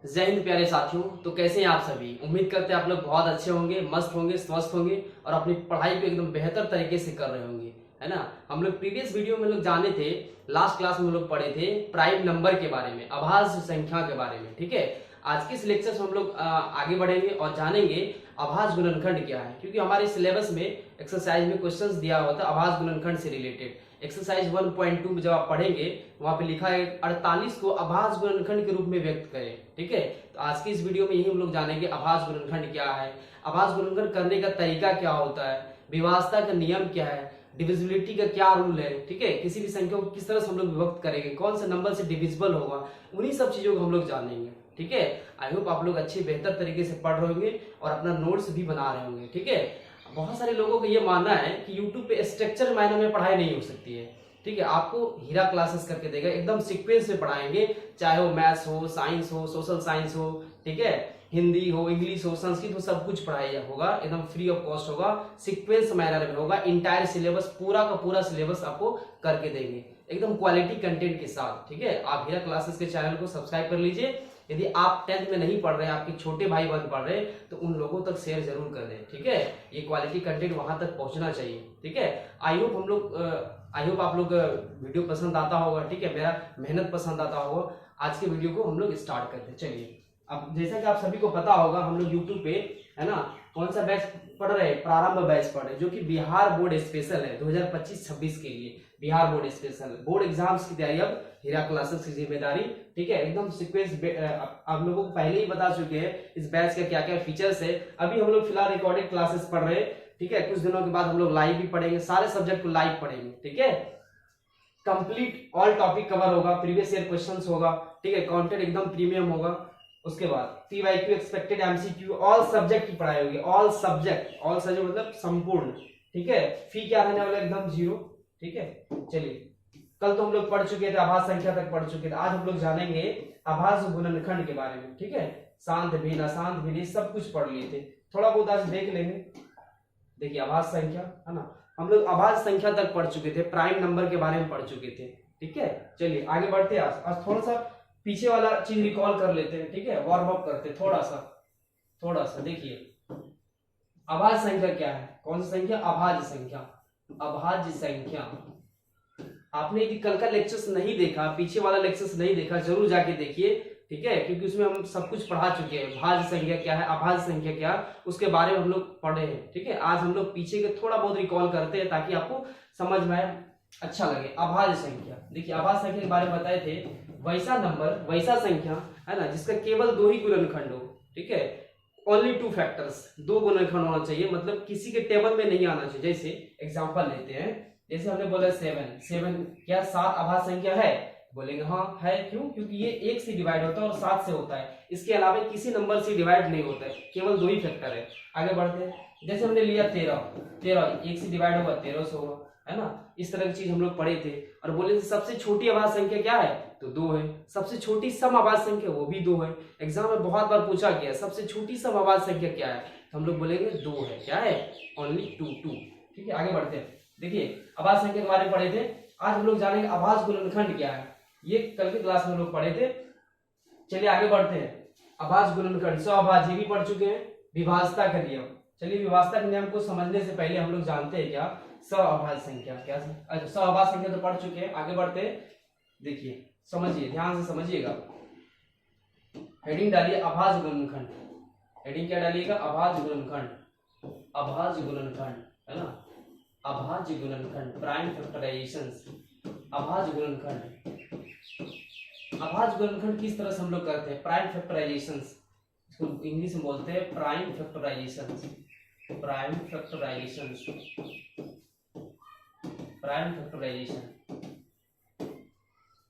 जय हिंद प्यारे साथियों। तो कैसे हैं आप सभी? उम्मीद करते हैं आप लोग बहुत अच्छे होंगे, मस्त होंगे, स्वस्थ होंगे और अपनी पढ़ाई को एकदम बेहतर तरीके से कर रहे होंगे, है ना। हम लोग प्रीवियस वीडियो में लोग जाने थे, लास्ट क्लास में हम लोग पढ़े थे प्राइम नंबर के बारे में, अभाज्य संख्या के बारे में। ठीक है, आज के इस लेक्चर से हम लोग आगे बढ़ेंगे और जानेंगे अभाज्य गुणनखंड क्या है, क्योंकि हमारे सिलेबस में एक्सरसाइज में क्वेश्चंस दिया हुआ था अभाज्य गुणनखंड से रिलेटेड। एक्सरसाइज 1.2 में जब आप पढ़ेंगे वहां पे लिखा है 48 को अभाज्य गुणनखंड के रूप में व्यक्त करें। ठीक है, तो आज की इस वीडियो में यही हम लोग जानेंगे अभाज्य गुणनखंड क्या है, अभाज्य गुणनखंड करने का तरीका क्या होता है, विभाज्यता का नियम क्या है, डिविजिबिलिटी का क्या रूल है। ठीक है, किसी भी संख्या को किस तरह से हम लोग विभक्त करेंगे, कौन से नंबर से डिविजिबल होगा, उन्हीं सब चीजों को हम लोग जानेंगे। ठीक है, आई होप आप लोग अच्छे बेहतर तरीके से पढ़ रहे होंगे और अपना नोट्स भी बना रहे होंगे। ठीक है, बहुत सारे लोगों को ये मानना है कि यूट्यूब पे स्ट्रक्चर मायने में पढ़ाई नहीं हो सकती है। ठीक है, आपको हीरा क्लासेस करके देगा, एकदम सीक्वेंस में पढ़ाएंगे, चाहे वो मैथ्स हो, साइंस हो, सोशल साइंस हो, ठीक है, हिंदी हो, इंग्लिश हो, संस्कृत हो, सब कुछ पढ़ाया होगा, एकदम फ्री ऑफ कॉस्ट होगा, सीक्वेंस मैनर में होगा। इंटायर सिलेबस, पूरा का पूरा सिलेबस आपको करके देंगे एकदम क्वालिटी कंटेंट के साथ। ठीक है, आप हीरा क्लासेस के चैनल को सब्सक्राइब कर लीजिए। यदि आप 10th में नहीं पढ़ रहे, आपके छोटे भाई बहन पढ़ रहे, तो उन लोगों तक शेयर जरूर कर दें। ठीक है, ये क्वालिटी कंटेंट वहां तक पहुंचना चाहिए। ठीक है, आई होप आप लोग वीडियो पसंद आता होगा। ठीक है, मेरा मेहनत पसंद आता होगा। आज के वीडियो को हम लोग स्टार्ट करते हैं। चलिए, अब जैसा कि आप सभी को पता होगा, हम लोग यूट्यूब पे, है ना, कौन सा बैच पढ़ रहे हैं? प्रारंभ बैच पढ़ रहे हैं, जो कि बिहार बोर्ड स्पेशल है 2025-26 के लिए। Bihar board special board exams की तैयारी अब हीरा क्लासेस की जिम्मेदारी। ठीक है, एकदम सीक्वेंस आप लोगों को पहले ही बता चुके हैं इस बैच का क्या क्या फीचर्स है। अभी हम लोग फिलहाल रिकॉर्डेड क्लासेस पढ़ रहे हैं। ठीक है, कुछ दिनों के बाद हम लोग लाइव भी पढ़ेंगे, सारे सब्जेक्ट को लाइव पढ़ेंगे। ठीक है, कंप्लीट ऑल टॉपिक कवर होगा, प्रीवियस ईयर क्वेश्चंस होगा। ठीक है, कंटेंट एकदम प्रीमियम होगा। उसके बाद PYQ, expected MCQ, all subject की पढ़ाई होगी। ऑल सब्जेक्ट मतलब संपूर्ण। ठीक है, फी क्या रहने वाला? एकदम 0। ठीक है, चलिए, कल तो हम लोग पढ़ चुके थे, अभाज्य संख्या तक पढ़ चुके थे। आज हम लोग जानेंगे अभाज्य गुणनखंड के बारे में। ठीक है, शांत भिन्न, अशांत भिन्न, सब कुछ पढ़ लिए थे, थोड़ा बहुत आज देख लेंगे। देखिए, अभाज्य संख्या, है ना, हम लोग अभाज्य संख्या तक पढ़ चुके थे, प्राइम नंबर के बारे में पढ़ चुके थे। ठीक है, चलिए आगे बढ़ते हैं। आज थोड़ा सा पीछे वाला चीज रिकॉल कर लेते हैं। ठीक है, वार्म अप करते हैं थोड़ा सा। देखिए, अभाज्य संख्या क्या है? कौन सी संख्या? अभाज्य संख्या। अभाज्य संख्या आपने यदि कल का लेक्चर्स नहीं देखा, पीछे वाला लेक्चर्स नहीं देखा, जरूर जाके देखिए। ठीक है, क्योंकि उसमें हम सब कुछ पढ़ा चुके हैं। भाज्य संख्या क्या है, अभाज्य संख्या क्या है, उसके बारे में हम लोग पढ़े हैं। ठीक है, आज हम लोग पीछे के थोड़ा बहुत रिकॉल करते हैं ताकि आपको समझ में आए, अच्छा लगे। अभाज्य संख्या, देखिए, अभाज्य संख्या के बारे में बताए थे, वैसा नंबर, वैसा संख्या, है ना, जिसका केवल 2 ही गुणनखंड हो। ठीक है, ओनली 2 फैक्टर्स, 2 गुणनखंड होना चाहिए, मतलब किसी के टेबल में नहीं आना चाहिए। जैसे एग्जांपल लेते हैं, जैसे हमने बोला 7 क्या 7 अभाज्य संख्या है? बोलेंगे हाँ है। क्यों? क्योंकि ये 1 से डिवाइड होता है और 7 से होता है, इसके अलावा किसी नंबर से डिवाइड नहीं होता है, केवल 2 ही फैक्टर है। आगे बढ़ते हैं, जैसे हमने लिया 13 1 से डिवाइड होगा, 13 से होगा, है ना। इस तरह की चीज हम लोग पढ़े थे और बोले थे सबसे छोटी अभाज्य संख्या क्या है? तो 2 है। सबसे छोटी सम अभाज्य संख्या, वो भी 2 है। एग्जाम में बहुत बार पूछा गया सबसे छोटी सम अभाज्य संख्या क्या है, तो हम लोग बोलेंगे 2 है। क्या है? ओनली 2। ठीक है, आगे बढ़ते हैं। देखिए, अभाज्य संख्या के बारे में पढ़े थे, आज हम लोग जानेंगे अभाज्य गुणनखंड क्या है। ये कल के क्लास में हम लोग पढ़े थे। चलिए आगे बढ़ते हैं। अभाज्य गुणनखंड, सहअभाज्य भी पढ़ चुके हैं। विभाज्यता का नियम, चलिए विभाज्यता के नियम को समझने से पहले हम लोग जानते हैं क्या सहअभाज्य संख्या क्या। अच्छा, सहअभाज्य संख्या तो पढ़ चुके हैं, आगे बढ़ते हैं। देखिए, समझिए, ध्यान से समझिएगा। हेडिंग डालिए अभाज्य गुणनखंड। हेडिंग क्या डालिएगा? अभाज्य गुणनखंड। अभाज्य गुणनखंड, है ना, अभाज्य गुणनखंड, प्राइम फैक्टराइजेशंस। अभाज्य गुणनखंड, अभाज्य गुणनखंड किस तरह से हम लोग करते हैं? प्राइम फैक्टराइजेशंस, इसको इंग्लिश में बोलते हैं prime factorisations. Prime factorisations, prime factorisation,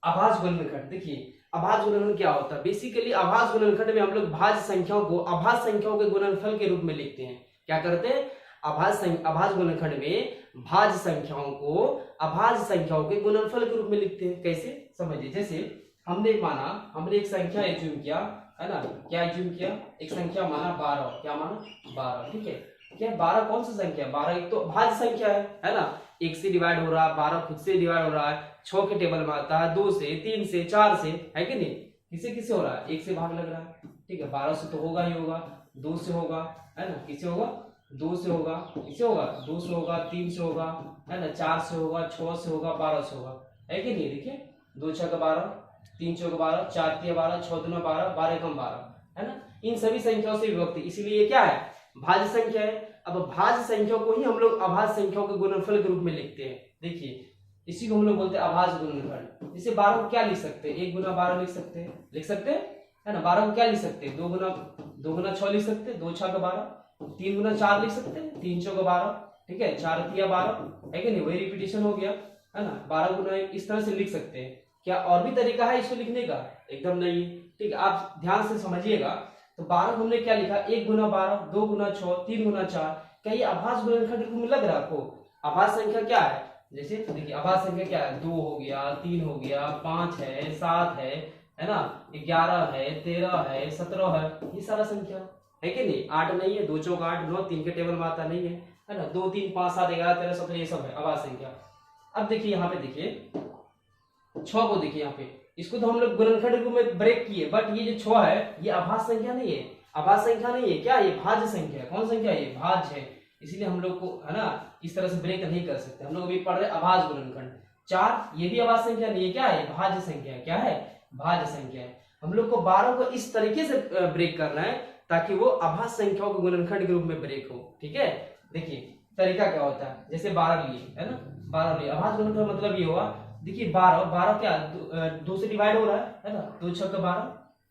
अभाज्य गुणनखंड। देखिए, अभाज्य गुणनखंड क्या होता है? बेसिकली अभाज्य गुणनखंड में हम लोग भाज्य संख्याओं को अभाज्य संख्याओं के गुणनफल के रूप में लिखते हैं। क्या करते हैं? अभाज्य गुणनखंड में भाज्य संख्याओं को अभाज्य संख्याओं के गुणनफल के रूप में लिखते हैं। कैसे? समझिए, जैसे हमने एक संख्या एज्यूम किया, है ना, क्या एज्यूम किया? एक संख्या माना 12। क्या माना? 12। ठीक है, क्या 12 कौन सा संख्या? 12 एक तो भाज्य संख्या है ना, 1 से डिवाइड हो रहा है, 12 खुद से डिवाइड हो रहा है, 6 के टेबल में आता है, 2 से, 3 से, 4 से, है कि नहीं। किसे किसे हो रहा है, 1 से भाग लग रहा है, ठीक है। 12 से तो होगा ही होगा, 2 से होगा, है ना, किसे होगा, 2 से होगा, किसे होगा, 2 से होगा, 3 से होगा, है ना, 4 से होगा, 6 से होगा, 12 से होगा, है कि नहीं। देखिए 2 6 12, 3 4 12, 4 3 12, 6 2 12, 12 कम 12, है ना। इन सभी संख्याओं से विभक्त, इसीलिए ये क्या है, भाज्य संख्या है। अब भाज्य संख्या को ही हम लोग अभाज्य संख्याओं के गुणनफल के रूप में लिखते हैं। देखिए इसी को हम लोग बोलते हैं अभाज्य गुणनफल। जैसे 12 को क्या लिख सकते हैं, 1 गुना 12 लिख सकते हैं, है ना। 12 को क्या लिख सकते हैं, 2 गुना 6 लिख सकते हैं, 2 6 12, 3 गुना 4 लिख सकते हैं, 3 4 12, ठीक है, 4 3 12, है कि नहीं, वही रिपीटेशन हो गया, है ना। 12 गुना 1 इस तरह से लिख सकते हैं। क्या और भी तरीका है इसको लिखने का, एकदम नहीं, ठीक है। आप ध्यान से समझिएगा। तो 12 हमने क्या लिखा, 1 गुना 12, 2 गुना 6, 3 गुना 4, क्या ये अभाज्य गुणनखंड में लग रहा है आपको। अभाज्य संख्या क्या है, जैसे देखिए अभाज्य संख्या क्या है, 2 हो गया, 3 हो गया, 5 है, 7 है ना, 11 है, 13 है, 17 है, ये सारा संख्या है कि नहीं। 8 नहीं है, 2 चौक 8 9, 3 के टेबल में आता नहीं है ना। 2 3 5 7 11 13 17 ये सब है अभाज्य संख्या। अब देखिए यहाँ पे, देखिए 6 को देखिए यहाँ पे, इसको तो हम लोग गुणनखंड रूप में ब्रेक किए, बट ये जो 6 है ये अभाज्य संख्या नहीं है, अभाज्य संख्या नहीं है, क्या ये भाज्य संख्या है। कौन संख्या है, ये भाज्य है, इसीलिए हम लोग को, है ना, इस तरह से ब्रेक नहीं कर सकते। हम लोग अभी पढ़ रहे अभाज्य गुणनखंड। 4 ये भी अभाज्य संख्या नहीं है, क्या है, भाज्य संख्या है, क्या है, भाज्य संख्या है। हम लोग को 12 को इस तरीके से ब्रेक करना है ताकि वो अभाज्य संख्याओं के गुणनखंड के रूप में ब्रेक हो, ठीक है। देखिए तरीका क्या होता है, जैसे 12 लिए, है ना, 12 लिए अभाज्य गुणनखंड मतलब ये हुआ, देखिए 12 क्या 2 से डिवाइड हो रहा है ना, 2 6 12,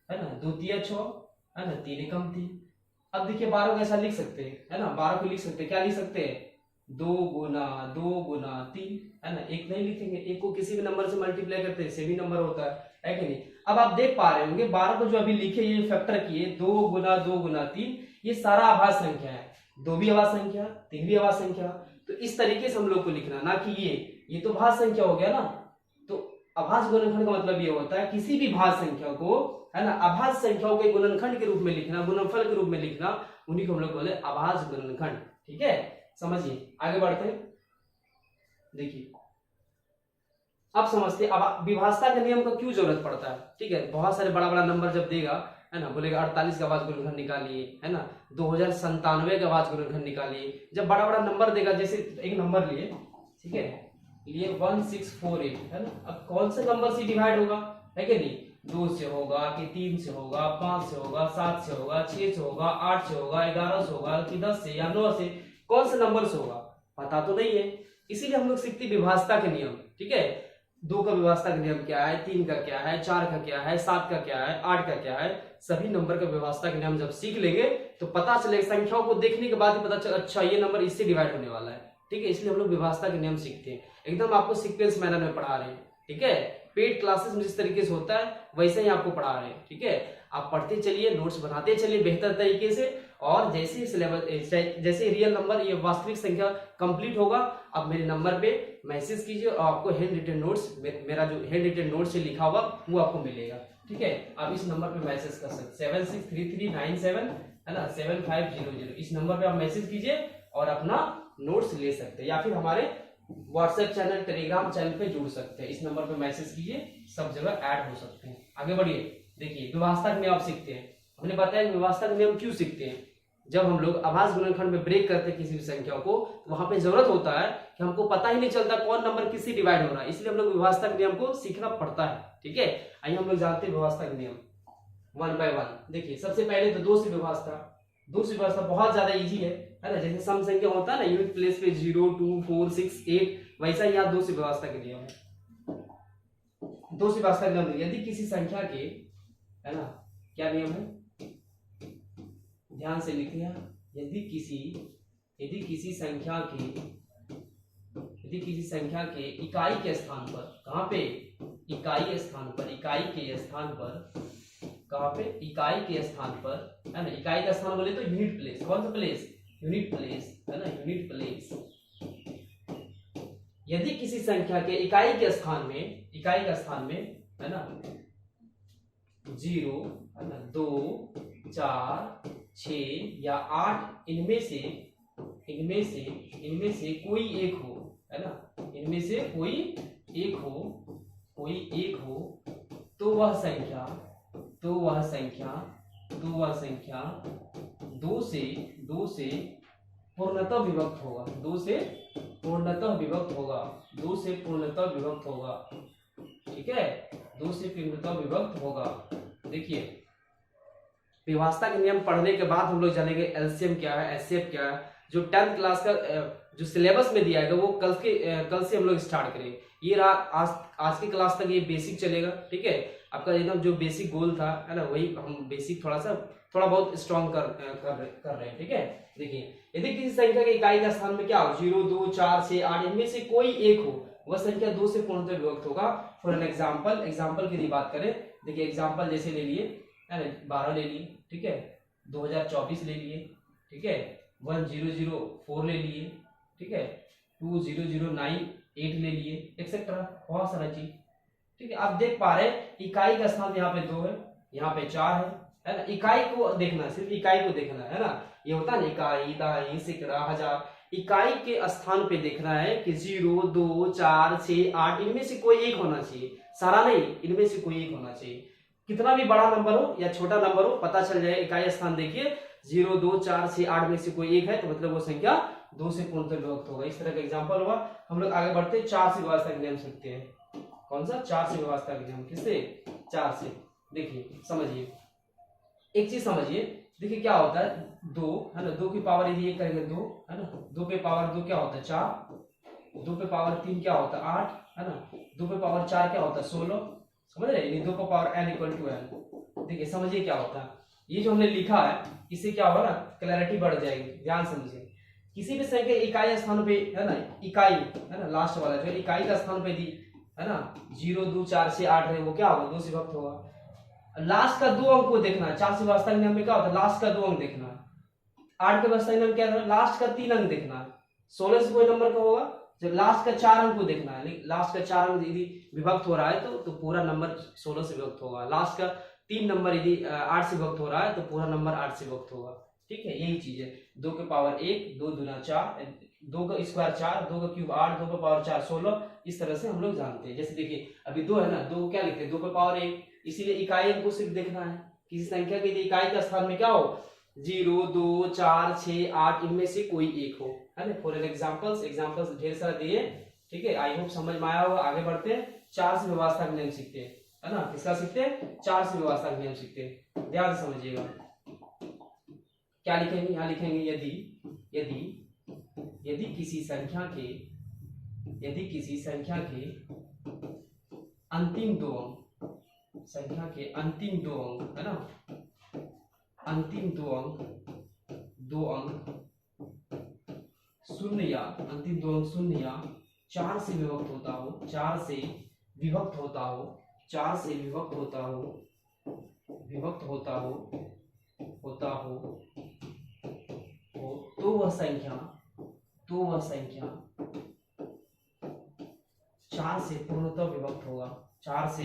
है ना, 2 3 6, है ना, 3 कम 3। अब देखिए 12 को ऐसा लिख सकते हैं, है ना, 12 को लिख सकते हैं, क्या लिख सकते हैं, 2 गुना 3, है ना। एक नहीं लिखेंगे, एक को किसी भी नंबर से मल्टीप्लाई करते हैं सेमी नंबर होता है कि नहीं। अब आप देख पा रहे होंगे 12 को जो अभी लिखे, ये फैक्टर किए, 2 गुना 3, ये सारा अभाज्य संख्या है। 2 भी अभाज्य संख्या, 3 भी अभाज्य संख्या। तो इस तरीके से हम लोग को लिखना, ना कि ये तो भाज्य संख्या हो गया ना। तो अभाज्य गुणनखंड का मतलब ये होता है किसी भी भाज्य संख्या को, है ना, अभाज्य संख्याओं के गुणनखंड के रूप में लिखना, गुणनफल के रूप में लिखना, उन्हीं को हम लोग बोले अभाज्य गुणनखंड, ठीक है। समझिए, आगे बढ़ते हैं। देखिए अब समझते अब विभाज्यता के नियम का क्यों जरूरत पड़ता है, ठीक है। बहुत सारे बड़ा बड़ा नंबर जब देगा, है ना, बोलेगा 48 का अभाज्य गुणनखंड निकालिए, है ना, 2097 का अभाज्य गुणनखंड निकालिए। जब बड़ा बड़ा नंबर देगा, जैसे एक नंबर लिए, ठीक है, लिए 1648, है ना। अब कौन से नंबर से डिवाइड होगा, है कि नहीं, 2 से होगा कि 3 से होगा, 5 से होगा, 7 से होगा, 6 से होगा, 8 से होगा, 11 से होगा कि 10 से या 9 से, कौन से नंबर से होगा पता तो नहीं है। इसीलिए हम लोग सीखते विभाज्यता के नियम, ठीक है। 2 का विभाज्यता का नियम क्या है, 3 का क्या है, 4 का क्या है, 7 का क्या है, 8 का क्या है, सभी नंबर का विभाज्यता का नियम जब सीख लेंगे तो पता चलेगा, संख्याओं को देखने के बाद ही पता चलेगा, अच्छा ये नंबर इससे डिवाइड होने वाला है, ठीक है। इसलिए हम लोग विभाज्यता के नियम सीखते हैं, एकदम आपको सीक्वेंस मैनर में पढ़ा रहे हैं, ठीक है। पेड क्लासेस में जिस तरीके से होता है वैसे ही आपको पढ़ा रहे हैं, ठीक है। आप पढ़ते चलिए, नोट्स बनाते चलिए बेहतर तरीके से, और जैसे सिलेबस, जैसे रियल नंबर, ये वास्तविक संख्या कंप्लीट होगा, आप मेरे नंबर पे मैसेज कीजिए और आपको हैंड रिटन नोट्स, मेरा जो हैंड रिटन नोट्स लिखा होगा वो आपको मिलेगा, ठीक है। आप इस नंबर पे मैसेज कर सकते 763397, है ना, 7500, इस नंबर पे आप मैसेज कीजिए और अपना नोट्स ले सकते हैं, या फिर हमारे व्हाट्सएप चैनल, टेलीग्राम चैनल पे जुड़ सकते हैं। इस नंबर पे मैसेज कीजिए, सब जगह ऐड हो सकते हैं। आगे बढ़िए। देखिए विभाज्यता के नियम सीखते हैं, हमने बताया विभाज्यता के नियम क्यों सीखते हैं। जब हम लोग अभाज्य गुणनखंड में ब्रेक करते हैं किसी भी संख्या को, तो वहां पे जरूरत होता है कि हमको पता ही नहीं चलता कौन नंबर किससे डिवाइड हो रहा है, इसलिए हम लोग विभाज्यता के नियम को सीखना पड़ता है, ठीक है। आइए हम लोग जानते हैं विभाज्यता के नियम 1 by 1। देखिए सबसे पहले तो 2 से विभाज्यता, 2 से विभाज्यता बहुत ज्यादा इजी है ना। जैसे सम संख्या होता है ना, यूनिट प्लेस पे 0 2 4 6 8, वैसा ही यहाँ 2 से विभाज्यता के नियम है। 2 से विभाज्यता के नियम, यदि किसी संख्या के, है ना, क्या नियम है, ध्यान से लिखिए, यदि किसी संख्या के इकाई के स्थान पर, कहां पे, इकाई स्थान पर, इकाई के स्थान पर, कहां पे, इकाई के स्थान पर, है ना, इकाई का स्थान बोले तो यूनिट प्लेस, कौन सा प्लेस, यूनिट प्लेस, है ना, यूनिट प्लेस। यदि किसी संख्या के इकाई के स्थान में, है ना, 0, है ना, 2 4 6 या 8, इनमें से कोई एक हो, है ना, इनमें से कोई एक हो, तो वह संख्या तो वह संख्या दो से पूर्णतः विभक्त होगा, दो से पूर्णतः विभक्त होगा, ठीक है, दो से पूर्णतः विभक्त होगा। देखिए विभाजता के नियम पढ़ने के बाद हम लोग जानेंगे एलसीएम क्या है, एचसीएफ क्या है। जो 10th क्लास का जो सिलेबस में दिया है वो कल से हम लोग स्टार्ट करेंगे। ये रहा आज की क्लास तक ये बेसिक चलेगा, ठीक है। आपका एकदम जो बेसिक गोल था है ना, वही हम बेसिक थोड़ा बहुत स्ट्रॉन्ग कर रहे हैं, ठीक है। देखिए यदि किसी संख्या के इकाई का स्थान में क्या हो 0, 2, 4, 6, 8 इनमें से कोई एक हो, वह संख्या 2 से पूर्णतः विभक्त होगा। फॉर एन एग्जाम्पल की बात करें, देखिए एग्जाम्पल जैसे ले लिए है ना, 12 ले लिए, ठीक है, 2024 ले लिए, ठीक है, 1004 ले लिए, ठीक है, 20098 ले लिए, एक्सेट्रा बहुत सारा चीज, ठीक है। आप देख पा रहे हैं इकाई का स्थान यहाँ पे 2 है, यहाँ पे 4 है ना। इकाई को देखना, सिर्फ इकाई को देखना है ना, ये होता है ना इकाई, दहाई, सैकड़ा, हजार, इकाई के स्थान पे देखना है कि 0, 2, 4, 6, 8 इनमें से कोई एक होना चाहिए, सारा नहीं, इनमें से कोई एक होना चाहिए। कितना भी बड़ा नंबर हो या छोटा नंबर हो पता चल जाए। इकाई स्थान देखिए 0, 2, 4, 6, 8 में से कोई एक है तो मतलब वो संख्या 2 से पूर्णतः विभक्त होगा। इस तरह का एग्जांपल हुआ। हम लोग आगे बढ़ते हैं, 4 से विभाजता के नियम सीखते हैं। कौन सा? 4 से विभाजता के नियम। किससे? 4 से। देखिए समझिए, एक चीज समझिए, देखिए क्या होता है 2 है ना, 2 की पावर यदि एक करेंगे 2 है ना, 2 पे पावर 2 क्या होता है 4, 2 पे पावर 3 क्या होता है 8 है ना, 2 पे पावर 4 क्या होता है 16, समझ रहे हैं? 2 पे power n equal to n। देखिए समझिए क्या होता है, ये जो हमने लिखा है इससे क्या होगा ना, क्लैरिटी बढ़ जाएगी। ध्यान समझिए, किसी भी संख्या इकाई स्थान पे है ना, इकाई है ना, लास्ट वाला जो इकाई का स्थान पे दी है ना, 0, 2, 4, 6, 8 है, वो क्या होगा 2 से विभक्त होगा। लास्ट का 2 अंक को देखना है। 4 से विभाजता के नियम में क्या होता है, लास्ट का 2 अंक देखना है। 8 के विभाजता के नियम क्या है, लास्ट का 3 अंक देखना है। 16 से कोई नंबर का होगा, जब लास्ट का 4 अंक को देखना है। लास्ट का 4 अंक यदि विभक्त हो रहा है तो पूरा नंबर 16 से विभक्त होगा। लास्ट का 3 नंबर यदि 8 से विभक्त हो रहा है तो पूरा नंबर 8 से विभक्त होगा, ठीक है। यही चीज है, 2 के पावर 1, 2 दूना 4, 2 का स्क्वायर 4, 2 का क्यूब 8, 2 का पावर 4 16, इस तरह से हम लोग जानते हैं। जैसे देखिए अभी 2 है ना, 2 क्या लिखते हैं 2 पे पावर 1, इसीलिए इकाई को सिर्फ देखना है। किसी संख्या के इकाई का स्थान में क्या हो 0, 2, 4, 6, 8 इनमें से कोई एक हो, है ना। फॉर एग्जांपल्स ढेर सारा दिए, ठीक है। आई होप समझ में आया होगा। आगे बढ़ते हैं, 4 से विभाजता का नियम सीखते हैं, है ना। किसका सीखते हैं? 4 से विभाजता का नियम सीखते हैं। ध्यान से समझिएगा, क्या लिखेंगे, यहाँ लिखेंगे यदि किसी संख्या के अंतिम 2 अंक, संख्या के अंतिम 2 अंक है ना, अंतिम 2 अंक शून्य या अंतिम 2 अंक शून्य या 4 से विभक्त होता हो, 4 से विभक्त होता हो तो वह संख्या 4 से पूर्णतः विभक्त होगा। 4 से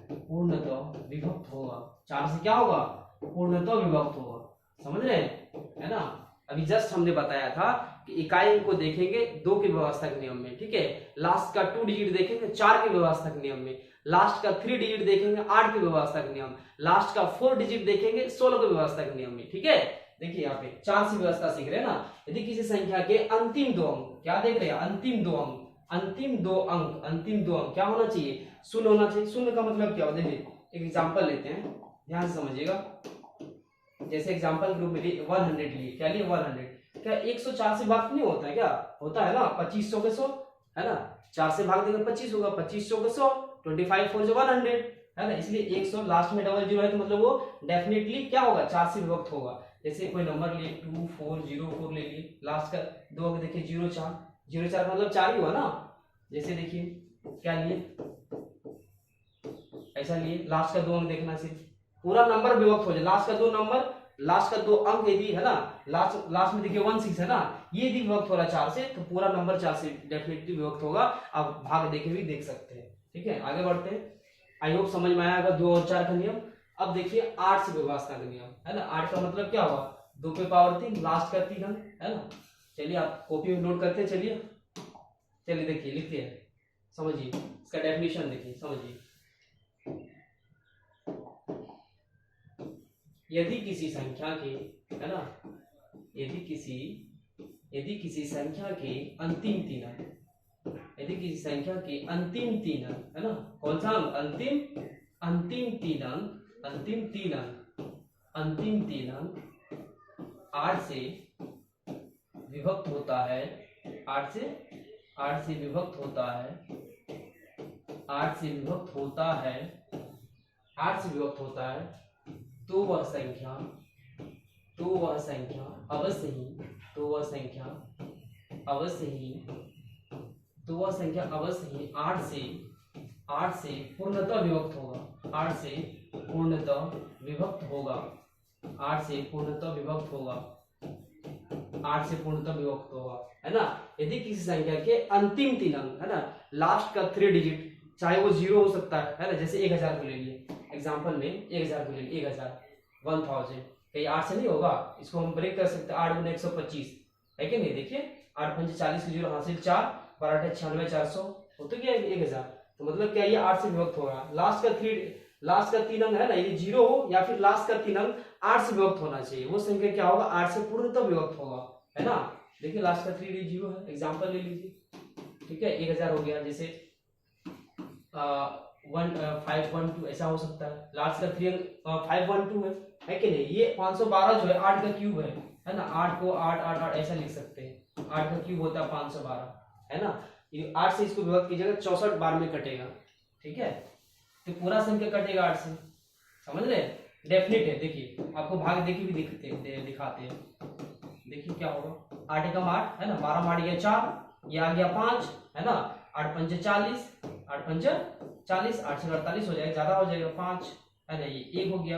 पूर्णतः विभक्त होगा। 4 से क्या होगा? पूर्णतः विभक्त होगा। समझ रहे हैं, है ना। अभी जस्ट हमने बताया था कि इकाई को देखेंगे 2 के विभाजता के नियम में, ठीक है। लास्ट का 2 डिजिट देखेंगे 4 के विभाजता के नियम में, लास्ट का 3 डिजिट देखेंगे 8 के विभाजता के नियम, लास्ट का 4 डिजिट देखेंगे 16 के विभाजता के नियम में, ठीक है। देखिए यहाँ पे 4 से व्यवस्था सीख रहे हैं ना। यदि किसी संख्या के अंतिम 2 अंक, क्या देख रहे हैं, अंतिम 2 अंक क्या होना चाहिए? शून्य होना चाहिए। शून्य का मतलब क्या होता है? देखिए एक एग्जांपल लेते हैं, ध्यान से समझिएगा। जैसे एग्जांपल ग्रुप में 100 लिए, क्या लिए 100, क्या 104 से भाग नहीं होता है? क्या होता है ना, 2500 के 100 है ना, 4 से भाग देंगे 25 होगा, 2500 के 100, 25 4 100 है ना। इसलिए 100 लास्ट में डबल जीरो है तो मतलब वो डेफिनेटली क्या होगा 4 से विभक्त होगा। जैसे कोई नंबर लिए 2404 ले लिए, लास्ट का 2 अंक देखिए 04 मतलब 4 ही हुआ ना। जैसे देखिए क्या लिए, ऐसा लिए, लास्ट का 2 अंक देखना, सिर्फ पूरा नंबर विभक्त हो जाए। लास्ट का 2 अंक यदि है ना, लास्ट में देखिए 16 है ना, ये यदि विभक्त हो रहा है 4 से तो पूरा नंबर 4 से डेफिनेटली विभक्त होगा। आप भाग देखे भी देख सकते हैं, ठीक है। आगे बढ़ते हैं, आई होप समझ में आएगा 2 और 4 का नियम। अब देखिए 8 से विभाजता का नियम, है ना। 8 का मतलब क्या हुआ 2 पे पावर 3, लास्ट का 3 अंक, है ना। चलिए आप कॉपी में नोट करते हैं, चलिए देखिए लिखते हैं, समझिए इसका डेफिनेशन देखिए, समझिए यदि किसी संख्या के, है ना, यदि किसी संख्या के अंतिम तीन अंक, यदि किसी संख्या के अंतिम तीन अंक, है ना, कौन सा अंक, अंतिम तीन अंक 8 से विभक्त होता है, 8 से विभक्त होता है, 8 से विभक्त होता है, तो वह संख्या अवश्य ही 8 से पूर्णतः विभक्त होगा, 8 से पूर्णतः विभक्त होगा, है ना। यदि किसी संख्या के अंतिम तीन अंक, है ना, लास्ट का 3 डिजिट, चाहे वो 0 हो सकता है ना, जैसे 1000 को ले लिए एग्जांपल में, 1000 को ले लिए, 1000 कहीं 8 से नहीं होगा, इसको हम ब्रेक कर सकते हैं, 8 गुना 125 है कि नहीं। देखिए 8 पंजे 40 की 0 हासिल 4 पर 8 96 400 हो तो क्या 1000, तो मतलब क्या ये 8 से विभक्त होगा। लास्ट का 3 अंक, है ना, ये 0 हो या फिर लास्ट का 3 अंक 8 से विभक्त होना चाहिए, वो संख्या क्या होगा, 8 से पूर्णतः विभक्त होगा, है ना। देखिए लास्ट का 3 डिजिट 0 है, एग्जांपल ले लीजिए, ठीक है। 1000 हो गया, जैसे 512 ऐसा हो सकता है, लास्ट का 3 अंक 512 है कि नहीं। ये 512 जो है 8 का क्यूब है ना, 8 को 8 8 8 ऐसा लिख सकते हैं, 8 का क्यूब होता है 512, है ना। 8 से इसको विभक्त कीजिएगा, 64 बार में कटेगा, ठीक है, तो पूरा संख्या कटेगा 8 से, समझ रहे, डेफिनेट है। देखिए आपको भाग देखिए भी दिखाते हैं, देखिए क्या होगा, 8 एकम 8, है ना, 12 में 8 गया 4, ये आ गया 5, है ना, 8 पंजे 40, 8 पंजे 40, 8 से 48 हो जाएगा, ज्यादा हो जाएगा 5, है ना, ये 1 हो गया,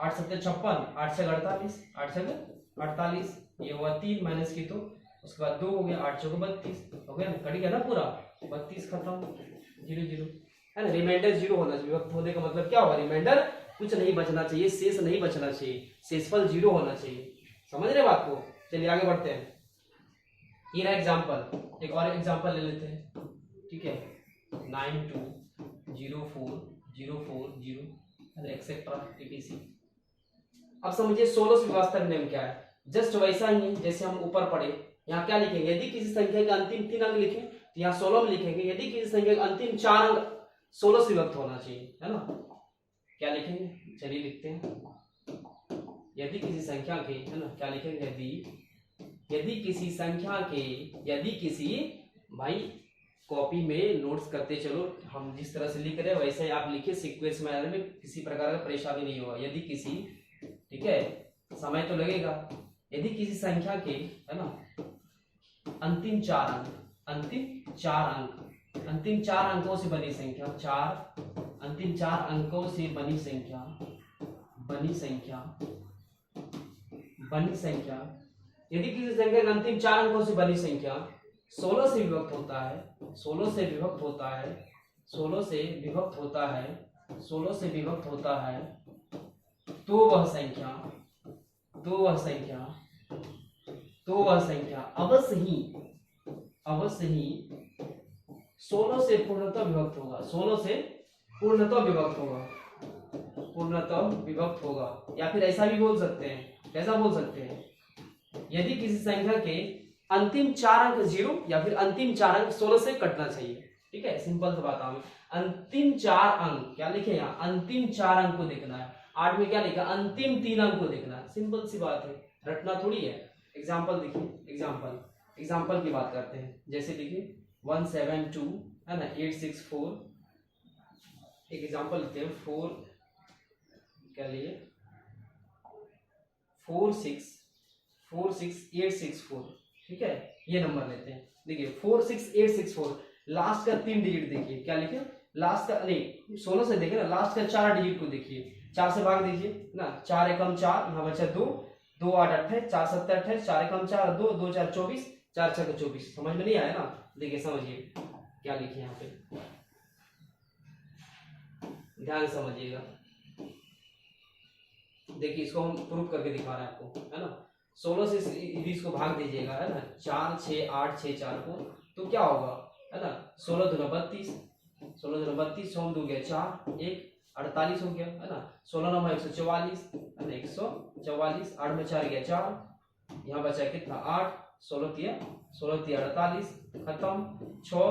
8 सत्ते 56, 8 से 48, 8 से 48, ये हुआ 3 माइनस की, तो उसके बाद 2 हो गया, 8 चौको 32 हो गया, कट गया ना पूरा, 32 खत्म, 0 0, है ना। रिमाइंडर 0 होना चाहिए, विभक्त होने का मतलब क्या होगा, रिमाइंडर कुछ नहीं बचना चाहिए, शेष नहीं बचना चाहिए, शेषफल 0 होना चाहिए, समझ रहे बात को। चलिए आगे बढ़ते हैं, ये रहा एग्जांपल, एक और एग्जांपल ले लेते हैं, ठीक है, 920404 एक्सेट्रा etc। अब समझिए 16 से विभाजक नियम क्या है, जस्ट वैसा ही जैसे हम ऊपर पढ़े, यहाँ क्या लिखेंगे, यदि किसी संख्या के अंतिम 3 अंक लिखें तो यहाँ 16 में लिखेंगे, यदि किसी संख्या के अंतिम 4 अंक 16 से विभक्त होना चाहिए, है ना। क्या लिखेंगे, चलिए लिखते हैं, यदि किसी संख्या के, है ना, क्या लिखेंगे, यदि किसी संख्या के, यदि किसी, भाई कॉपी में नोट्स करते चलो, हम जिस तरह से लिख रहे हैं वैसे ही आप लिखिए, सीक्वेंस में आने में किसी प्रकार का परेशानी नहीं होगा। यदि किसी, ठीक है, समय तो लगेगा, यदि किसी संख्या के, है ना, अंतिम 4 अंकों से बनी संख्या, अंतिम 4 अंकों से बनी संख्या, यदि किसी संख्या के अंतिम 4 अंकों से बनी संख्या 16 से विभक्त होता है, 16 से विभक्त होता है, तो वह संख्या अवश्य ही 16 से पूर्णतः विभक्त होगा, 16 से पूर्णतः विभक्त होगा, या फिर ऐसा भी बोल सकते हैं, कैसा बोल सकते हैं, यदि किसी संख्या के अंतिम 4 अंक 0 या फिर अंतिम 4 अंक 16 से कटना चाहिए, ठीक है, सिंपल सा बात है। अंतिम 4 अंक क्या लिखे, यहाँ अंतिम 4 अंक को देखना है, 8 में क्या लिखा, अंतिम 3 अंक को देखना है, सिंपल सी बात है, रटना थोड़ी है। एग्जाम्पल देखिए, एग्जाम्पल की बात करते हैं, जैसे देखिए 172, है ना, 864, एक एग्जाम्पल लेते हैं, 4 क्या लिए 46864, ठीक है, ये नंबर लेते हैं। देखिए 46864, लास्ट का 3 डिजिट देखिए, क्या लिखे, लास्ट का नहीं 16 से देखिए ना, लास्ट का 4 डिजिट को देखिए, 4 से भाग दीजिए ना, 4 एकम 4, यहाँ बचा 2, 2 8 28, 4 7 28, 4 एकम 4 2, 2 4 24, 4 6 24, समझ में नहीं आया ना। देखिए समझिए क्या लिखे यहाँ पे, ध्यान समझिएगा, देखिए इसको हम प्रूफ करके दिखा रहे हैं आपको, है ना। 16 से 20 को भाग दीजिएगा, है ना, 4 6 8 6 4 को, तो क्या होगा, है ना, 16 दूना 32, 16 दूना 32, 100 2 गया 4, 1 48 हो गया, है ना। 16 9 144, है ना, 144, 8 में 4 गया 4, यहाँ बचा कितना 8, 16 तिया 48, खत्म 6,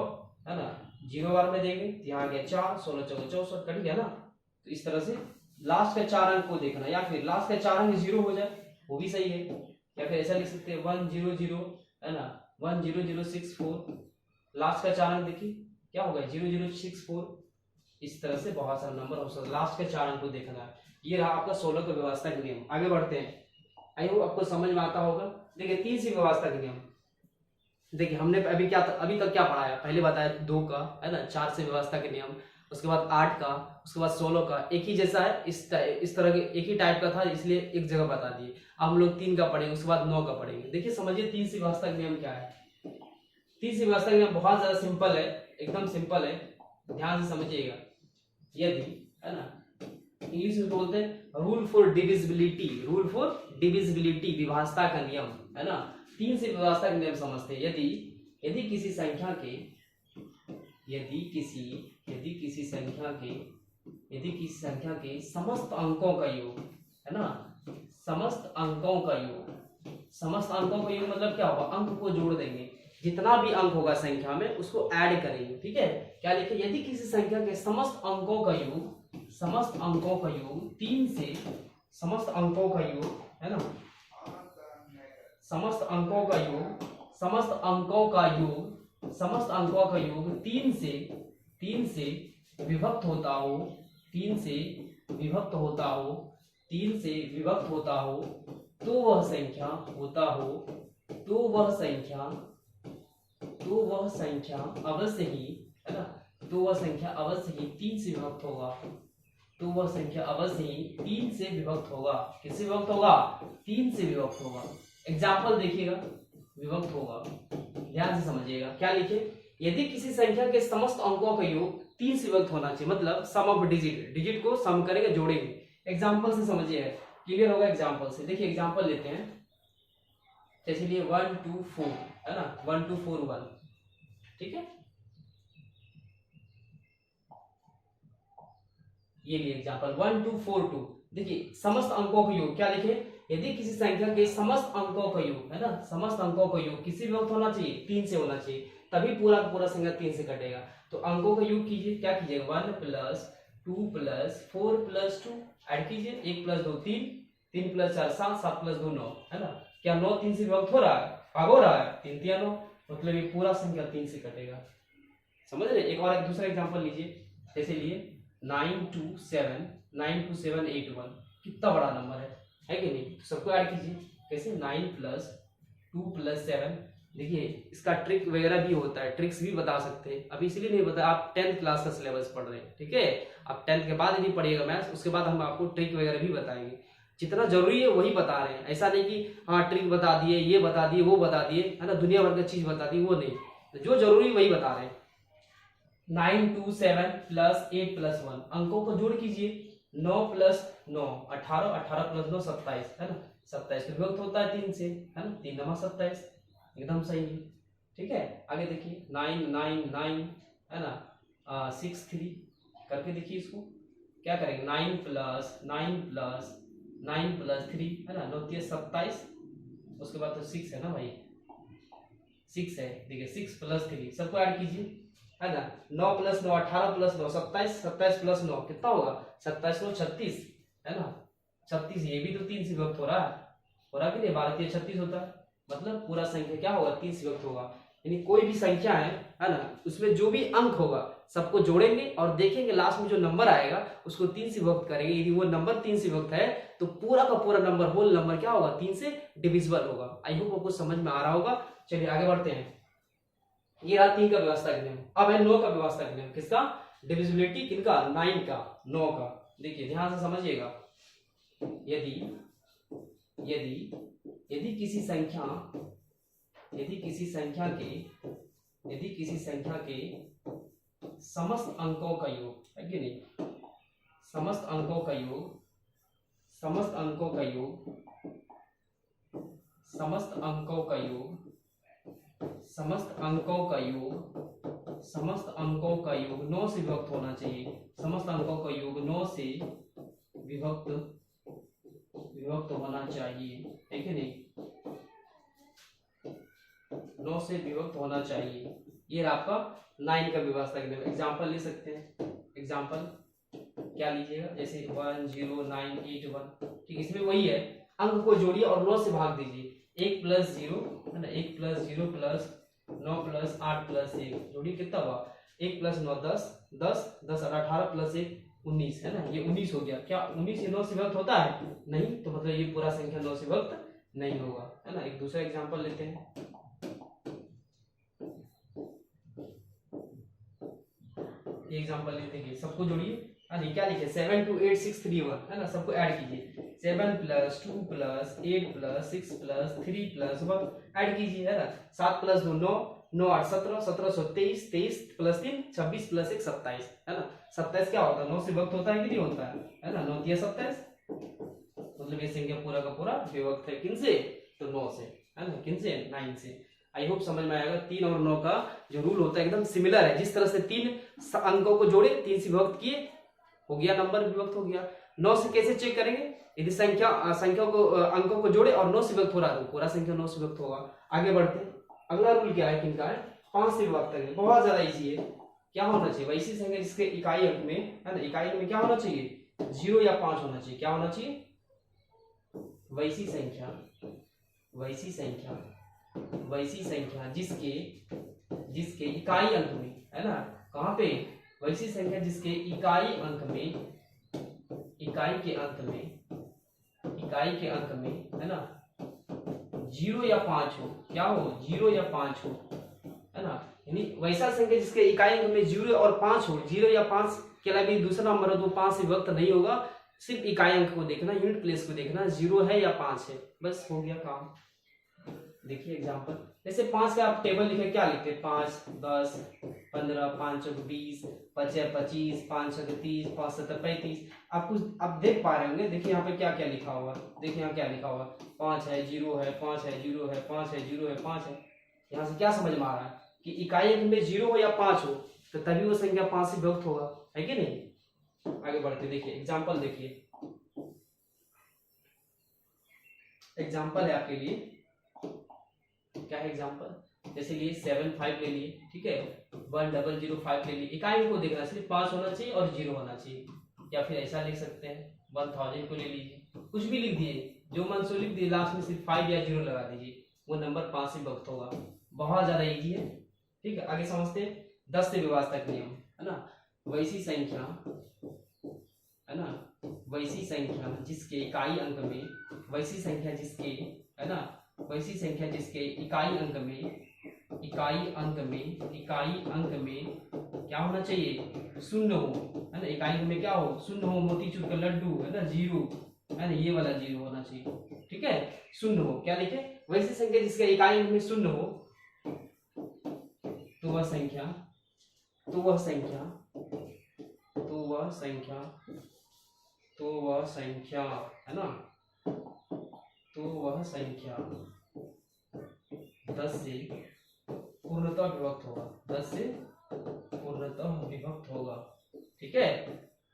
है ना। 0 बार में देंगे तो यहाँ गया 4, 16 चौके 64, कट गया ना। तो इस तरह से लास्ट के 4 अंक को देखना, या फिर लास्ट के 4 अंक 0 हो जाए वो भी सही है, या फिर ऐसा लिख सकते हैं 1 0 0, है ना, 1 0 0 6 4, लास्ट का 4 अंक देखिए क्या होगा 0 0 6 4। इस तरह से बहुत सारे नंबर हो सकते, लास्ट के 4 अंक को देखना है। ये रहा आपका 16 का व्यवस्था का नियम। आगे बढ़ते हैं, आई होप आपको समझ में आता होगा। देखिए 3 सी व्यवस्था का नियम, देखिए हमने अभी अभी तक क्या पढ़ाया, पहले बताया 2 का, है ना, 4 से व्यवस्था के नियम, उसके बाद 8 का, उसके बाद 16 का, एक ही जैसा है, इस तरह के एक ही टाइप का था, इसलिए एक जगह बता दिए। अब हम लोग 3 का पढ़ेंगे, उसके बाद 9 का पढ़ेंगे। देखिए समझिए 3 सी व्यवस्था का नियम क्या है। 3 सी व्यवस्था का नियम बहुत ज्यादा सिंपल है, एकदम सिंपल है, ध्यान से समझिएगा। यदि, है ना, इंग्लिश में बोलते हैं rule for divisibility, rule for divisibility, विभाजता का नियम, है ना। 3 से विभाजता का नियम समझते हैं। यदि किसी संख्या के समस्त अंकों का योग, है ना, समस्त अंकों का योग, समस्त अंकों का योग मतलब क्या होगा, अंक को जोड़ देंगे, जितना भी अंक होगा संख्या में उसको ऐड करेंगे, ठीक है। क्या लिखे, यदि किसी संख्या के समस्त अंकों का योग 3 से, समस्त अंकों का योग, है ना, समस्त अंकों का योग 3 से विभक्त होता हो, 3 से विभक्त होता हो, तो वह संख्या अवश्य ही, है ना, तो वह संख्या अवश्य ही 3 से विभक्त होगा, तो वह संख्या अवश्य ही 3 से विभक्त होगा। किससे विभक्त होगा, 3 से विभक्त होगा। एग्जाम्पल देखिएगा, विभक्त होगा, ध्यान से समझिएगा। क्या लिखे, यदि किसी संख्या के समस्त अंकों का योग 3 से विभक्त होना चाहिए, मतलब सम ऑफ डिजिट को सम करेंगे, जोड़ेंगे। एग्जाम्पल से समझिएगा, क्लियर होगा एग्जाम्पल से। देखिए एग्जाम्पल लेते हैं, जैसे लिए 1 2 4, है ना, 1 2 4 1, ठीक है। ये लिए एग्जाम्पल 1 2 4 2। देखिए समस्त अंकों का योग क्या लिखे, यदि किसी संख्या के समस्त अंकों का योग, है ना, समस्त अंकों का योग किसी विभक्त होना चाहिए, 3 से होना चाहिए, तभी पूरा का पूरा संख्या 3 से कटेगा। तो अंकों का योग कीजिए, क्या कीजिएगा, 1 + 2 + 4 + 2, ऐड कीजिए, 1 + 2 3, 3 + 4 7, 7 + 2 9, है ना। क्या 9 3 से विभक्त हो रहा है, भाग हो रहा है, 3 3 9, मतलब ये पूरा संख्या 3 से कटेगा। समझ रहे। एक और एक दूसरा एग्जाम्पल लीजिए, जैसे लिए 9 2 7 8 1, कितना बड़ा नंबर है कि नहीं। तो सबको ऐड कीजिए, कैसे, 9 + 2 + 7। देखिए इसका ट्रिक वगैरह भी होता है, ट्रिक्स भी बता सकते हैं, अभी इसलिए नहीं बता, आप 10th क्लास का सिलेबस पढ़ रहे हैं, ठीक है। आप 10th के बाद यदि पढ़िएगा मैथ्स, उसके बाद हम आपको ट्रिक वगैरह भी बताएंगे। जितना जरूरी है वही बता रहे हैं, ऐसा नहीं कि हाँ ट्रिक बता दिए, ये बता दिए, वो बता दिए, है ना, दुनिया भर की चीज बता दी, वो नहीं, तो जो जरूरी वही बता रहे हैं। 9 2 7 + 8 + 1, अंकों को जोड़ कीजिए, 9 + 9 18, 18 + 9 27, है ना, 27 विभक्त होता है 3 से, है ना, 3 9 27, एकदम सही है, ठीक है। आगे देखिए 9 9 9, है ना, 6 3 करके देखिए इसको, क्या करेंगे, 9 + 3, है ना, 9 3 27, उसके बाद तो 6 है ना भाई, 6 है, देखिए 6 + 3, सबको ऐड कीजिए, है ना, 9 + 9 18 + 9 27, 27 + 9 कितना होगा, 27 9 36, है ना, 36। ये भी तो 3 से विभक्त हो रहा कि नहीं, 12 3 36 होता है, मतलब पूरा संख्या क्या होगा, 3 से विभक्त होगा। यानी कोई भी संख्या है ना, उसमें जो भी अंक होगा सबको जोड़ेंगे और देखेंगे लास्ट में जो नंबर आएगा उसको 3 से विभक्त करेंगे। यदि वो नंबर 3 से विभक्त है तो पूरा का पूरा नंबर, होल नंबर क्या होगा, 3 से डिविजिबल होगा। आई होप आपको समझ में आ रहा होगा। चलिए आगे बढ़ते हैं। ये रहा 3 का व्यवस्था का नियम। अब है 9 का व्यवस्था का नियम, किसका, डिविजिबिलिटी, किनका, 9 का, 9 का। देखिए ध्यान से समझिएगा, यदि किसी संख्या के समस्त अंकों का योग, है कि नहीं, समस्त अंकों का योग 7 समस्त अंकों का योग, समस्त अंकों का योग 9 से विभक्त होना चाहिए। समस्त अंकों का योग 9 से विभक्त होना चाहिए, है कि नहीं? 9 से विभक्त होना चाहिए। ये आपका 9 का विभाजक नियम। एग्जाम्पल ले सकते हैं। एग्जाम्पल क्या लीजिएगा, जैसे 1 0 9 8 1, ठीक, इसमें वही है, अंक को जोड़िए और 9 से भाग दीजिए। 1 + 0 है ना, 1 + 0 + 9 + 8 + 1, जोड़िए कितना हुआ? 1 + 9 10 10 10 और 18 + 1 19, है ना, ये 19 हो गया। क्या 19 से 9 से विभक्त होता है? नहीं, तो मतलब ये पूरा संख्या 9 से विभक्त नहीं होगा, है ना। एक दूसरा एग्जाम्पल लेते हैं। ये एग्जाम्पल लेते हैं, सबको जोड़िए। अरे क्या लिखे? 7 2 8 6 3 1, है ना, सबको ऐड कीजिए। 7 + 2 + 8 + 6 + 3 + 1 ऐड कीजिए, है ना। 7 + 2 9 9 8 17 17 सौ 23 23 + 3 26 + 1 27, है ना। 27 क्या होता है? 9 से विभक्त होता है कि नहीं होता है ना। 9 × 27, मतलब ये संख्या पूरा का पूरा विभक्त है किनसे? तो 9 से, है ना। किनसे? 9 से। आई होप समझ में आएगा। 3 और 9 का जो रूल होता है एकदम सिमिलर है। जिस तरह से 3 अंकों को जोड़े, 3 से विभक्त किए, हो गया, नंबर विभक्त हो गया। 9 से कैसे चेक करेंगे? यदि संख्या को अंकों को जोड़े और 9 से विभक्त हो रहा है तो पूरा संख्या 9 से विभक्त होगा। आगे बढ़ते हैं। अगला रूल क्या है? किनका है? 5 से विभक्त करेंगे। बहुत ज्यादा इजी है। क्या होना चाहिए? वैसी संख्या जिसके इकाई अंक में, है ना, इकाई अंक में क्या होना चाहिए? 0 या 5 होना चाहिए। क्या होना चाहिए? वैसी संख्या जिसके इकाई अंक में, है ना, कहां पे? वैसी संख्या जिसके इकाई के अंक में, है ना, 0 या 5 हो। क्या हो? 0 या 5 हो, है ना। यानी वैसा संख्या जिसके इकाई अंक में 0 और 5 हो। 0 या 5 के अलावा भी दूसरा नंबर हो तो 5 से विभक्त नहीं होगा। सिर्फ इकाई अंक को देखना, यूनिट प्लेस को देखना, 0 है या 5 है, बस हो गया काम। देखिए एग्जांपल, जैसे 5 का आप टेबल लिखे, क्या लिखते हैं? 5 10 15 5 20 5 25 5 30 5 7 35। आप देख पा रहे होंगे। देखिए यहाँ पे क्या क्या लिखा हुआ, देखिए यहाँ क्या लिखा हुआ, 5 है 0 है 5 है 0 है 5 है 0 है 5 है। यहाँ से क्या समझ में आ रहा है कि इकाई अंक में 0 हो या 5 हो तो तभी वो संख्या 5 से विभक्त होगा, है कि नहीं। आगे बढ़ते देखिए एग्जाम्पल। देखिए एग्जाम्पल है आपके लिए, क्या है एग्जाम्पल? जैसे लिए 7 5 ले लिए, ठीक है, 1005 ले लिए। इकाई को देखना, सिर्फ 5 होना चाहिए और 0 होना चाहिए। या फिर ऐसा लिख सकते हैं, 1000 को ले लीजिए, कुछ भी लिख दिए, जो मन से लिख दिए, लास्ट में सिर्फ 5 या 0 लगा दीजिए, वो नंबर 5 से विभक्त होगा। बहुत ज्यादा इजी है, ठीक है। आगे समझते हैं 10 से विभाजक नियम, है ना। वैसी संख्या, है ना, वैसी संख्या जिसके इकाई अंक में, वैसी संख्या जिसके, है ना, वैसी संख्या जिसके इकाई अंक में क्या होना चाहिए? 0 हो, है ना। इकाई अंक में क्या हो? 0 हो। मोतीचूर का लड्डू, है ना, 0, है ना, ये वाला 0 होना चाहिए, ठीक है। 0 हो, क्या लिखे? वैसी संख्या जिसके इकाई अंक में 0 हो तो वह संख्या, है ना, तो वह संख्या 10 से पूर्णतः विभक्त होगा। 10 से पूर्णतः विभक्त होगा, ठीक है।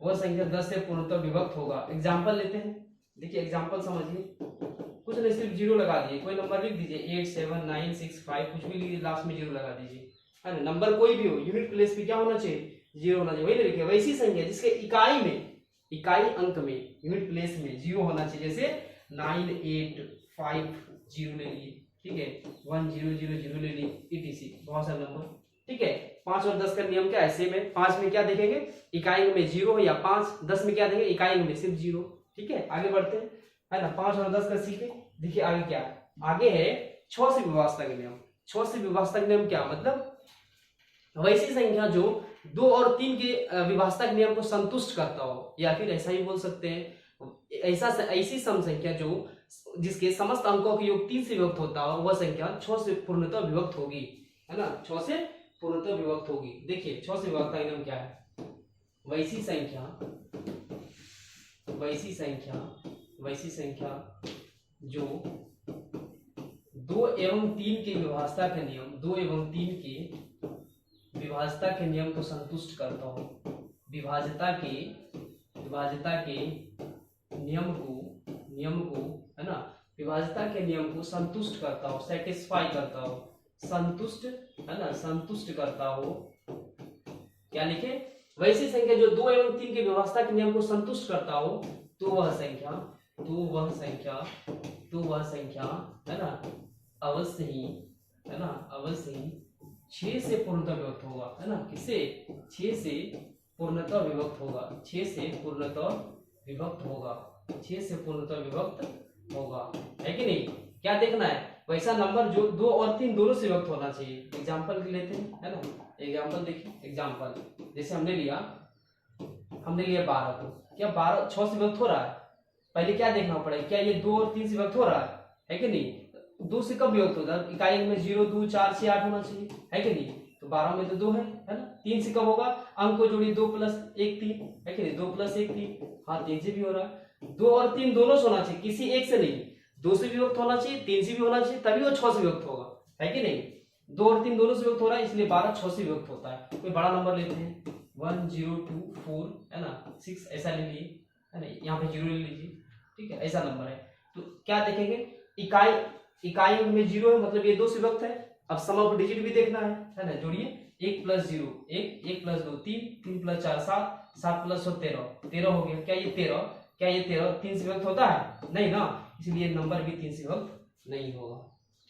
वह संख्या 10 से पूर्णतः विभक्त होगा। एग्जाम्पल लेते हैं। देखिए एग्जाम्पल समझिए, कुछ नहीं, सिर्फ 0 लगा दिए, कोई नंबर लिख दीजिए, 8 7 9 6 5, कुछ भी लिखिए, लास्ट में 0 लगा दीजिए, है ना। नंबर कोई भी हो, यूनिट प्लेस पे क्या होना चाहिए? 0 होना चाहिए। वही लिखिए, वैसी संख्या जिसके इकाई अंक में, यूनिट प्लेस में 0 होना चाहिए। जैसे 9 8 5 0 ले लिए, ठीक है, 1 0 0 0 ले लिए, etc, बहुत सारे नंबर, ठीक है। 5 और 10 का नियम क्या है? सेम है। 5 में क्या देखेंगे? इकाई अंक में 0 या 5। 10 में क्या देखेंगे? इकाई अंक में सिर्फ 0, ठीक है। आगे बढ़ते हैं, है ना। 5 और 10 का सीखे। देखिए आगे क्या है? आगे है 6 से विभाजक नियम। 6 से विभाजक नियम क्या मतलब? वैसी संख्या जो 2 और 3 के विभाजक नियम को संतुष्ट करता हो, या फिर ऐसा ही बोल सकते हैं, ऐसी सम संख्या जो जिसके समस्त अंकों के योग 3 से विभक्त होता हो, वह संख्या 6 से पूर्णतः विभक्त होगी, है ना। 6 से पूर्णतः विभक्त होगी। देखिए 6 से विभक्त का नियम क्या है? वैसी संख्या जो 2 एवं 3 के विभाजता के नियम, 2 एवं 3 के विभाजता के नियम को संतुष्ट करता हो, विभाजता के नियम को है ना, विभाजता के नियम को संतुष्ट करता हो, सेटिस्फाई करता हो, संतुष्ट है ना, संतुष्ट करता हो। क्या लिखे? वैसी संख्या जो 2 एवं 3 के विभाजता के नियम को संतुष्ट करता हो, तो वह संख्या है ना अवश्य ही 6 से पूर्णतः विभक्त होगा, है ना। किससे? 6 से पूर्णतः विभक्त होगा, 6 से पूर्णतः विभक्त होगा, है कि नहीं? क्या देखना है? वैसा नंबर जो 2 और 3 दोनों से विभक्त होना चाहिए। एग्जाम्पल लेते हैं, है ना। एग्जाम्पल देखिए, एग्जाम्पल जैसे हमने लिया 12 को, क्या 12 6 से विभक्त हो रहा है? पहले क्या देखना पड़ेगा, क्या ये 2 और 3 से विभक्त हो रहा है कि नहीं? 2 से कब विभक्त होता है? इकाई में 0 2 4 6 8 होना चाहिए, है कि नहीं? तो 12 में तो 2 है ना। 3 से कब होगा? अंक को जोड़िए, 2 + 1 3, है कि नहीं? 2 + 1 3, हाँ 3 से भी हो रहा है। 2 और 3 दोनों से होना चाहिए, किसी एक से नहीं। 2 से भी विभक्त होना चाहिए, 3 से भी होना चाहिए, तभी वो 6 से विभक्त होगा, है कि नहीं? 2 और 3 दोनों से विभक्त हो रहा है, इसलिए 12 6 से विभक्त होता है। कोई बड़ा नंबर लेते हैं, 1 0 2 4, है ना, 6 ऐसा ले लीजिए, है ना, यहाँ पे 0 ले लीजिए, ठीक है, ऐसा नंबर है। तो क्या देखेंगे? इकाई में 0 है, मतलब ये 2 से विभक्त है। अब सम ऑफ डिजिट भी देखना है ना। जोड़िए, 1 + 0 1, 1 + 2 3, 3 + 4 7, 7 + 2 13, 13 हो गया। क्या ये 13 3 से विभक्त होता है? नहीं ना, इसलिए नंबर भी 3 से विभक्त नहीं होगा,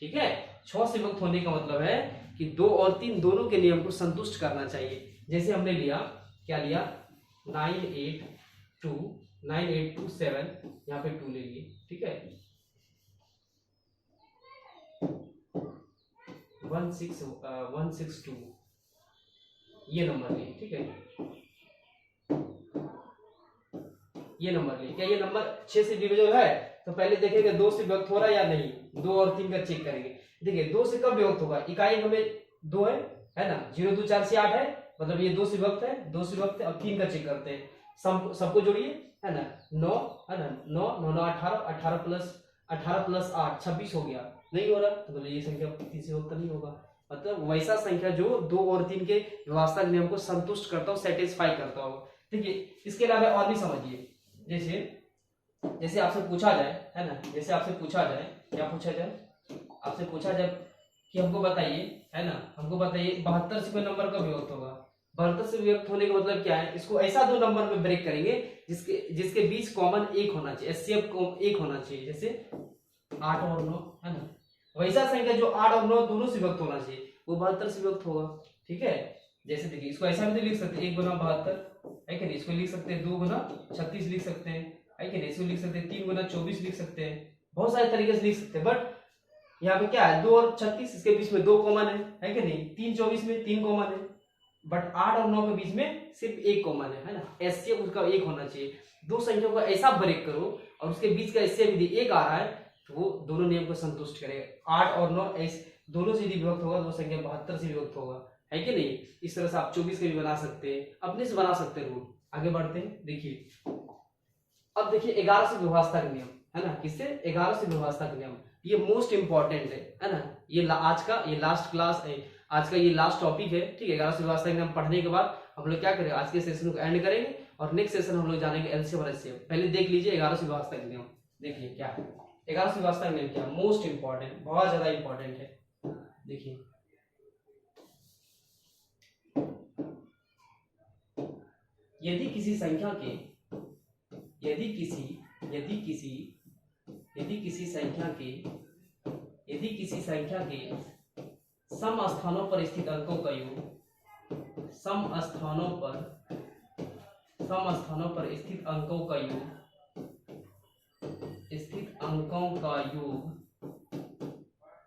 ठीक है। 6 से विभक्त होने का मतलब है कि 2 और 3 दोनों के नियम को संतुष्ट करना चाहिए। जैसे हमने लिया, क्या लिया? 9 8 2 7, यहाँ पे 2 ले लिए, ठीक है। 162 ये नंबर लिए, ठीक है, ये नंबर लिए। क्या ये नंबर 6 से डिविजिबल है? तो पहले देखेंगे 2 से विभक्त हो रहा है या नहीं। 2 और 3 का चेक करेंगे। देखिए 2 से कब विभक्त होगा? इकाई हमें 2 है ना, 0 2 4 6 8 है, मतलब ये 2 से विभक्त है, 2 से विभक्त है। अब 3 का चेक करते हैं, सबको जोड़िए, है ना, 9 है ना, 9 9 9 18, 18 + 8 26 हो गया। नहीं हो रहा, तो ये संख्या 3 से विभक्त नहीं होगा। मतलब वैसा संख्या जो 2 और 3 के विभाजता नियम को संतुष्ट करता हो, सेटिस्फाई करता हो। देखिए इसके अलावा और भी समझिए, जैसे आपसे पूछा जाए, है ना, जैसे आपसे पूछा जाए, क्या पूछा जाए? आपसे पूछा जाए कि हमको बताइए, है ना, हमको बताइए 72 से कोई नंबर का विभक्त होगा। 72 से विभक्त होने का मतलब क्या है? इसको ऐसा 2 नंबर में ब्रेक करेंगे जिसके बीच कॉमन 1 होना चाहिए, एचसीएफ 1 होना चाहिए। जैसे 8 और 9, है ना, वैसा संख्या जो 8 और 9 दोनों से विभक्त होना चाहिए, वो 72 से विभक्त होगा, ठीक है। जैसे देखिए, इसको ऐसा भी तो लिख सकते हैं, 1 × 72, है कि नहीं? इसको लिख सकते हैं 2 × 36 लिख सकते हैं, है कि नहीं? इसको लिख सकते हैं 3 × 24 लिख सकते हैं, बहुत सारे तरीके से लिख सकते हैं। बट यहाँ पे क्या है, 2 और 36, इसके बीच में 2 कॉमन है कि नहीं? 3 24 में 3 कॉमन है, बट 8 और 9 के बीच में सिर्फ 1 कॉमन है ना। एचसीएफ उसका 1 होना चाहिए। 2 संख्या को ऐसा ब्रेक करो और उसके बीच का एचसीएफ यदि 1 आ रहा है तो वो दोनों नियम को संतुष्ट करेगा। 8 और 9 दोनों से यदि विभक्त होगा तो वो संख्या 72 से विभक्त होगा, है कि नहीं? इस तरह से आप 24 का भी बना सकते हैं, अपने से बना सकते हैं रूल। आगे बढ़ते हैं, देखिए अब देखिए 11 से विभाजता का नियम, है ना। किससे? 11 से विभाजता का नियम, ये मोस्ट इंपॉर्टेंट है ना। ये आज का ये लास्ट क्लास है, आज का ये लास्ट टॉपिक है, ठीक है। 11 से विभाजता का नियम पढ़ने के बाद हम लोग क्या करेंगे, आज के सेशन को एंड करेंगे और नेक्स्ट सेशन हम लोग जानेंगे एलसीएम और एचसीएफ। पहले देख लीजिए 11 से विभाजता का नियम, देखिए क्या है 11 से विभाजता का नियम, क्या मोस्ट इंपॉर्टेंट, बहुत ज्यादा इंपॉर्टेंट है। देखिए यदि किसी संख्या के सम स्थानों पर स्थित अंकों का योग, सम स्थानों पर स्थित अंकों का योग,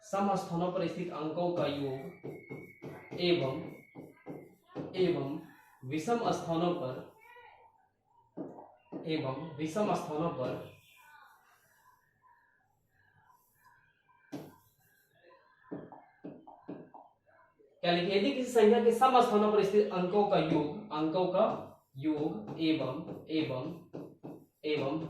सम स्थानों पर स्थित अंकों का योग एवं विषम स्थानों पर क्या लिखे? यदि किसी संख्या के सम स्थानों पर स्थित अंकों का योग एवं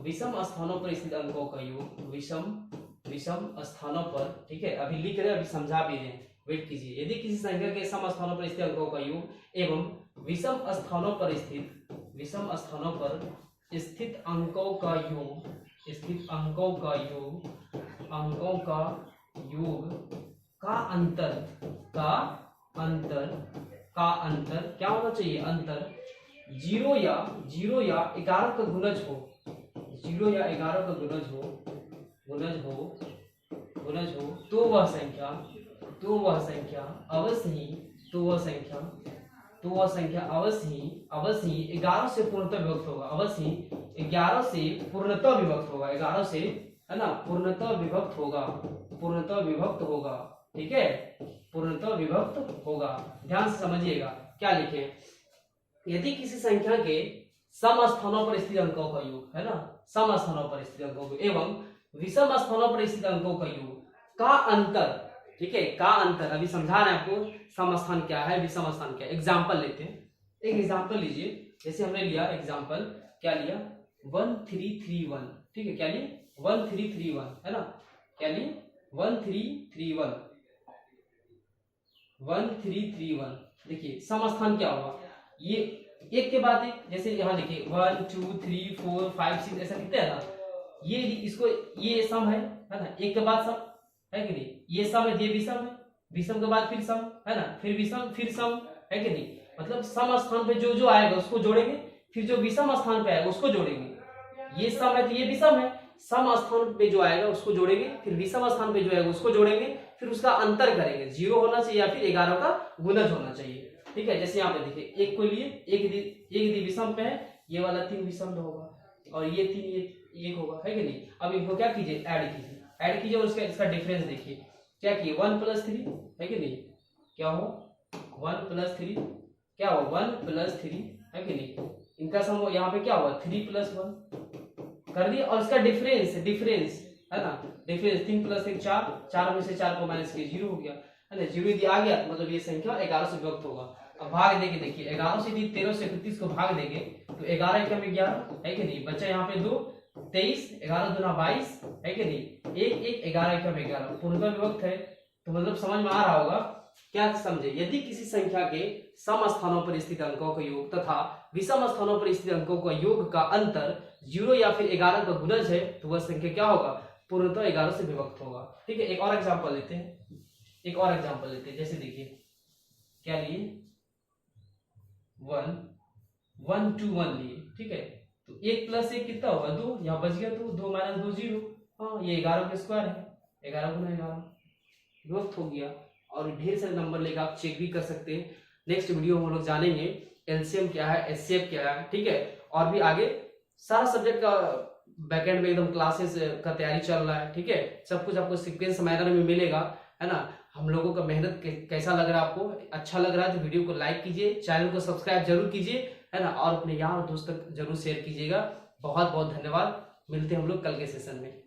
विषम स्थानों पर स्थित अंकों का योग, विषम विषम स्थानों पर, ठीक है, अभी लिख रहे हैं, अभी समझा भी रहे हैं, वेट कीजिए। यदि किसी संख्या के सम स्थानों पर स्थित अंकों का योग एवं विषम स्थानों पर स्थित अंकों का योग, का अंतर क्या होना चाहिए? अंतर 0 या 11 का गुणज हो, 0 या 11 का गुणज हो तो वह संख्या अवश्य ही 11 से पूर्णतः विभक्त होगा, 11 से पूर्णतः विभक्त होगा, 11 से, है ना, पूर्णतः विभक्त होगा, ठीक है, पूर्णतः विभक्त होगा। ध्यान से समझिएगा क्या लिखे, यदि किसी संख्या के सम स्थानों पर स्थित अंकों का योग, है ना, सम स्थानों पर स्थित अंकों का एवं विषम स्थानों पर स्थित अंकों का योग का अंतर, ठीक है, का अंतर, अभी समझा रहे हैं आपको सम स्थान क्या है, विषम स्थान क्या है। एग्जाम्पल लेते हैं, एक एग्जाम्पल लीजिए, जैसे हमने लिया एग्जाम्पल, क्या लिया 1331, ठीक है, क्या लिए 1331, है ना, क्या लिए 1331। देखिए सम स्थान क्या होगा, ये एक के बाद एक, जैसे यहाँ देखिए 1 2 3 4 5 6 ऐसा कितने है ना, ये इसको, ये सम है ना, एक के बाद सम है कि नहीं, ये सम है, ये विषम है, विषम के बाद फिर सम, है ना, फिर विषम, फिर सम, है कि नहीं। मतलब सम स्थान पे जो आएगा उसको जोड़ेंगे, फिर जो विषम स्थान पे आएगा उसको जोड़ेंगे। ये सम है तो ये विषम है, सम स्थान पे जो आएगा उसको जोड़ेंगे, फिर विषम स्थान पे जो आएगा उसको जोड़ेंगे, फिर उसका अंतर करेंगे, 0 होना चाहिए या फिर 11 का गुणज होना चाहिए, ठीक है। जैसे यहाँ पे देखिए, एक को लिए, एक यदि विषम पे है, ये वाला 3 विषम में होगा और ये 3 ये 1 होगा, है कि नहीं। अब इनको क्या कीजिए, ऐड कीजिए और इसका डिफरेंस देखिए, क्या किए 1 + 3, है कि नहीं, क्या हो 1 + 3, क्या हो 1 + 3, है कि नहीं। इनका सम हो, यहाँ पे क्या हुआ 3 + 1 कर दिया, और इसका डिफरेंस है ना, डिफरेंस 3 + 1 4 में से 4 को माइनस किया 0 हो गया, है ना, 0 यदि आ गया तो मतलब ये संख्या 11 से विभक्त होगा। अब भाग देके देखिए, 11 से यदि 13 से 31 को भाग देंगे तो 11 एकम 11, है कि नहीं, बचा यहाँ पे 2 23, 11 दूना 22, है कि नहीं, 1 11 एकम 11 पूर्णतः विभक्त है। तो मतलब समझ में आ रहा होगा, क्या समझे, यदि किसी संख्या के सम स्थानों पर स्थित अंकों का योग तथा विषम स्थानों पर स्थित अंकों का योग का अंतर 0 या फिर 11 का गुणज है तो वह संख्या क्या होगा, पूर्णतः 11 से विभक्त होगा, ठीक है। एक और एग्जांपल लेते हैं, जैसे देखिए क्या लिए 1 1 2 1 लिए, ठीक है, तो 1 + 1 कितना होगा 2, यहाँ बच गया 2, 2 - 2 0, हाँ ये 11 का स्क्वायर है, 11 × 11 विभक्त हो गया। और ढेर सारे नंबर लेकर आप चेक भी कर सकते हैं। नेक्स्ट वीडियो में हम लोग जानेंगे एलसीएम क्या है, एचसीएफ क्या है, ठीक है। और भी आगे सारा सब्जेक्ट का बैकएंड में एकदम क्लासेस का तैयारी चल रहा है, ठीक है। सब कुछ आपको सीक्वेंस मैनर में मिलेगा, है ना। हम लोगों का मेहनत कैसा लग रहा है आपको, अच्छा लग रहा है तो वीडियो को लाइक कीजिए, चैनल को सब्सक्राइब जरूर कीजिए, है ना, और अपने यार दोस्त तक जरूर शेयर कीजिएगा। बहुत बहुत धन्यवाद, मिलते हैं हम लोग कल के सेशन में।